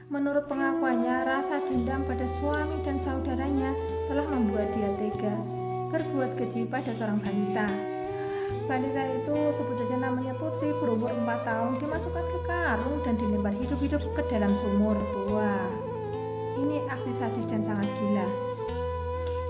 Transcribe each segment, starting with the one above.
Menurut pengakuannya, rasa dendam pada suami dan saudaranya telah membuat dia tega berbuat keji pada seorang balita. Balita itu sebut saja namanya Putri, berumur 4 tahun, dimasukkan ke karung dan dilempar hidup-hidup ke dalam sumur. Wah, ini aksi sadis dan sangat gila.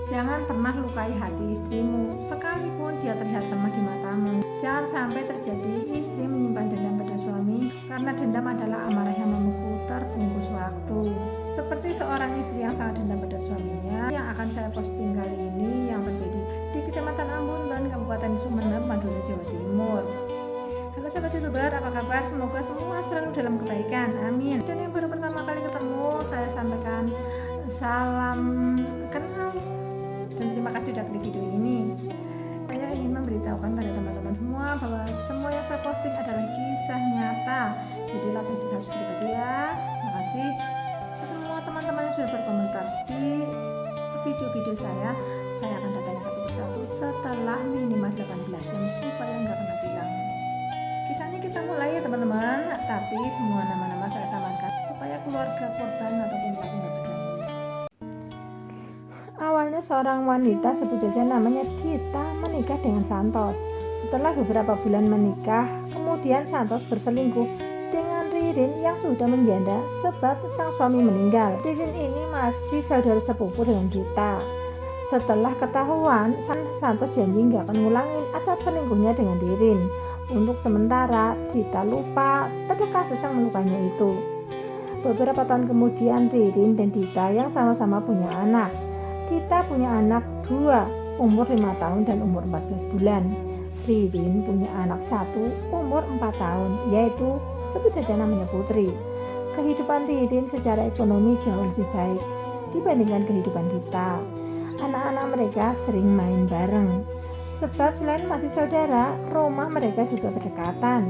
Jangan pernah lukai hati istrimu, sekalipun dia terlihat lemah di matamu. Jangan sampai terjadi istri menyimpan dendam pada suami, karena dendam adalah amarah yang membeku terbungkus waktu. Seperti seorang istri yang sangat dendam pada suaminya, yang akan saya posting kali ini, yang terjadi di Kecamatan Ambuntan, Kabupaten Sumeneb, Madura, Jawa Timur. Halo sahabat YouTuber, apa kabar? Semoga semua selalu dalam kebaikan, amin. Dan yang baru pertama kali ketemu, saya sampaikan salam kenal dan terima kasih sudah klik video ini. Saya ingin memberitahukan pada teman-teman semua bahwa semua yang saya posting adalah kisah nyata, jadi langsung di subscribe aja ya. Terima kasih semua teman-teman yang sudah berkomentar di video-video saya akan datang satu persatu setelah minimal 18 jam supaya nggak kena tilang. Kisahnya kita mulai ya teman-teman, tapi semua nama-nama saya samakan supaya keluarga korban ataupun pelaku nggak terganggu. Awalnya seorang wanita sebut saja namanya Dita menikah dengan Santos. Setelah beberapa bulan menikah, kemudian Santos berselingkuh dengan Ririn yang sudah menjanda sebab sang suami meninggal. Ririn ini masih saudara sepupu dengan Dita. Setelah ketahuan, Santos janji nggak akan ngulangin acara selingkuhnya dengan Ririn. Untuk sementara, Dita lupa pada kasus yang melukainya itu. Beberapa tahun kemudian, Ririn dan Dita yang sama-sama punya anak. Dita punya anak 2, umur 5 tahun dan umur 14 bulan. Ririn punya anak 1, umur 4 tahun, yaitu sebut saja namanya Putri. Kehidupan Ririn secara ekonomi jauh lebih baik dibandingkan kehidupan Dita. Anak-anak mereka sering main bareng. Sebab selain masih saudara, rumah mereka juga berdekatan.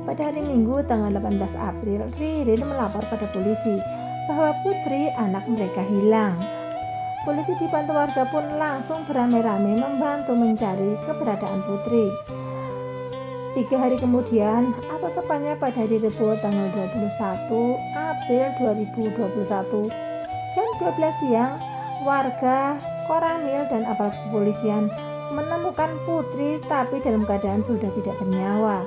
Pada hari Minggu tanggal 18 April, Ririn melapor pada polisi bahwa Putri anak mereka hilang. Polisi dibantu warga pun langsung beramai-ramai membantu mencari keberadaan Putri. 3 hari kemudian, atau tepatnya pada hari Rabu tanggal 21 April 2021, jam 12 siang, warga, koramil, dan aparat kepolisian menemukan Putri tapi dalam keadaan sudah tidak bernyawa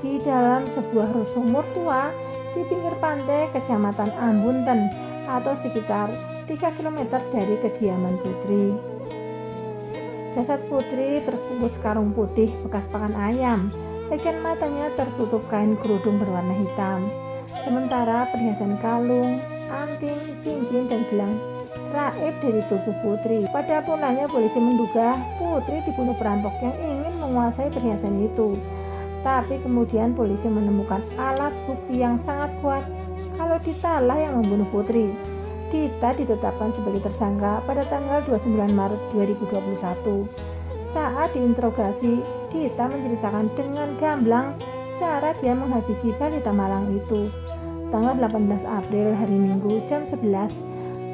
di dalam sebuah sumur tua di pinggir pantai Kecamatan Ambuntan atau sekitar 3 km dari kediaman Putri. Jasad Putri terbungkus karung putih bekas pakan ayam. Bagian matanya tertutup kain kerudung berwarna hitam. Sementara perhiasan kalung, anting, cincin, dan gelang raib dari tubuh Putri. Pada mulanya polisi menduga Putri dibunuh perampok yang ingin menguasai perhiasan itu. Tapi kemudian polisi menemukan alat bukti yang sangat kuat kalau Dita lah yang membunuh Putri. Dita ditetapkan sebagai tersangka pada tanggal 29 Maret 2021. Saat diinterogasi, Dita menceritakan dengan gamblang cara dia menghabisi balita malang itu. Tanggal 18 April hari Minggu jam 11,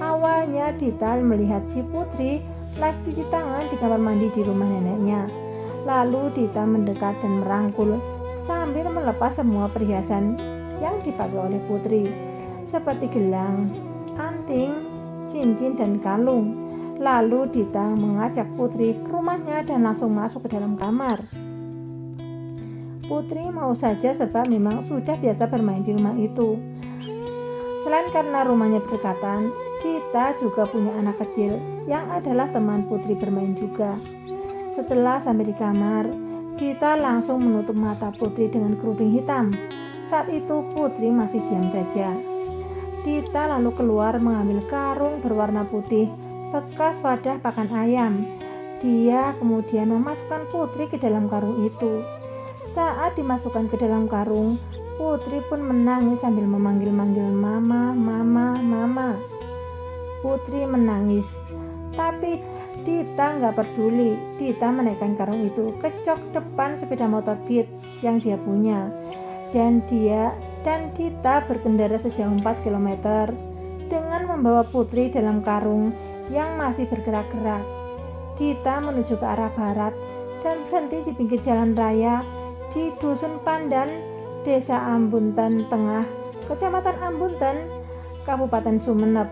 awalnya Dita melihat si Putri lagi cuci tangan di kamar mandi di rumah neneknya. Lalu Dita mendekat dan merangkul sambil melepas semua perhiasan yang dipakai oleh Putri, seperti gelang, anting, cincin, dan kalung. Lalu Dita mengajak Putri ke rumahnya dan langsung masuk ke dalam kamar. Putri mau saja sebab memang sudah biasa bermain di rumah itu. Selain karena rumahnya berdekatan, Dita juga punya anak kecil yang adalah teman Putri bermain juga. Setelah sampai di kamar, Dita langsung menutup mata Putri dengan kerudung hitam. Saat itu Putri masih diam saja. Dita lalu keluar mengambil karung berwarna putih bekas wadah pakan ayam. Dia kemudian memasukkan Putri ke dalam karung itu. Saat dimasukkan ke dalam karung, Putri pun menangis sambil memanggil-manggil mama, mama, mama. Putri menangis, tapi Dita nggak peduli. Dita menaikkan karung itu ke jok depan sepeda motor Beat yang dia punya. Dan Dita berkendara sejauh 4 km dengan membawa Putri dalam karung yang masih bergerak-gerak. Dita menuju ke arah barat dan berhenti di pinggir jalan raya di Dusun Pandan, Desa Ambuntan Tengah, Kecamatan Ambuntan. Kabupaten Sumeneb.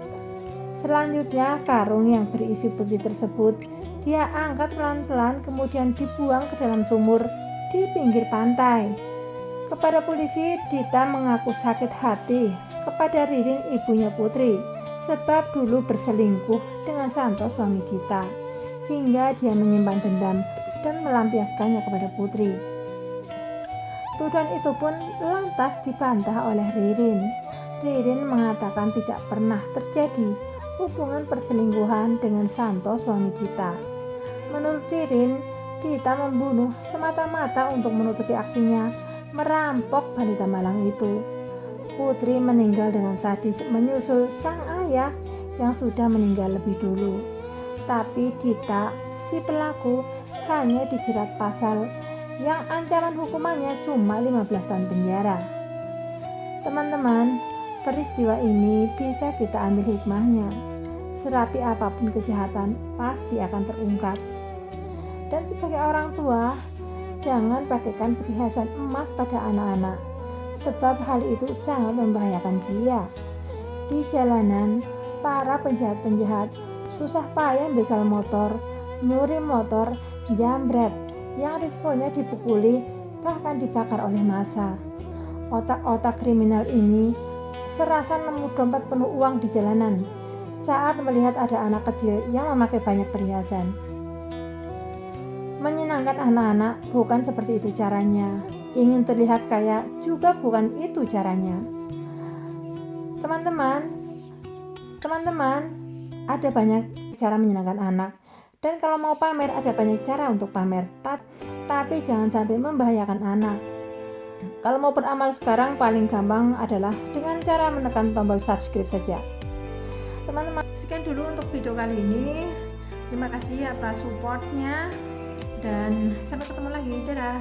Selanjutnya, karung yang berisi putri tersebut dia angkat pelan-pelan kemudian dibuang ke dalam sumur di pinggir pantai. Kepada polisi, Dita mengaku sakit hati kepada Ririn, ibunya Putri, sebab dulu berselingkuh dengan Santo, suami Dita, hingga dia menyimpan dendam dan melampiaskannya kepada Putri. Tuduhan itu pun lantas dibantah oleh Ririn. Ririn mengatakan tidak pernah terjadi hubungan perselingkuhan dengan Santo, suami Dita. Menurut Ririn, Dita membunuh semata-mata untuk menutupi aksinya merampok balita malang itu. Putri meninggal dengan sadis menyusul sang ayah yang sudah meninggal lebih dulu. Tapi Dita, si pelaku, hanya dijerat pasal yang ancaman hukumannya cuma 15 tahun penjara. Teman-teman, peristiwa ini bisa kita ambil hikmahnya. Serapi apapun kejahatan pasti akan terungkap. Dan sebagai orang tua, jangan pakaikan perhiasan emas pada anak-anak, sebab hal itu sangat membahayakan dia. Di jalanan, para penjahat-penjahat susah payah begal motor, nyuri motor, jambret, yang risikonya dipukuli bahkan dibakar oleh massa. Otak-otak kriminal ini serasa nemu dompet penuh uang di jalanan saat melihat ada anak kecil yang memakai banyak perhiasan. Menyenangkan anak-anak bukan seperti itu caranya. Ingin terlihat kaya juga bukan itu caranya. Teman-teman, ada banyak cara menyenangkan anak. Dan kalau mau pamer, ada banyak cara untuk pamer. Tapi jangan sampai membahayakan anak. Kalau mau beramal sekarang, paling gampang adalah dengan cara menekan tombol subscribe saja. Teman-teman, sekian dulu untuk video kali ini. Terima kasih atas supportnya. Dan sampai ketemu lagi. Dadah.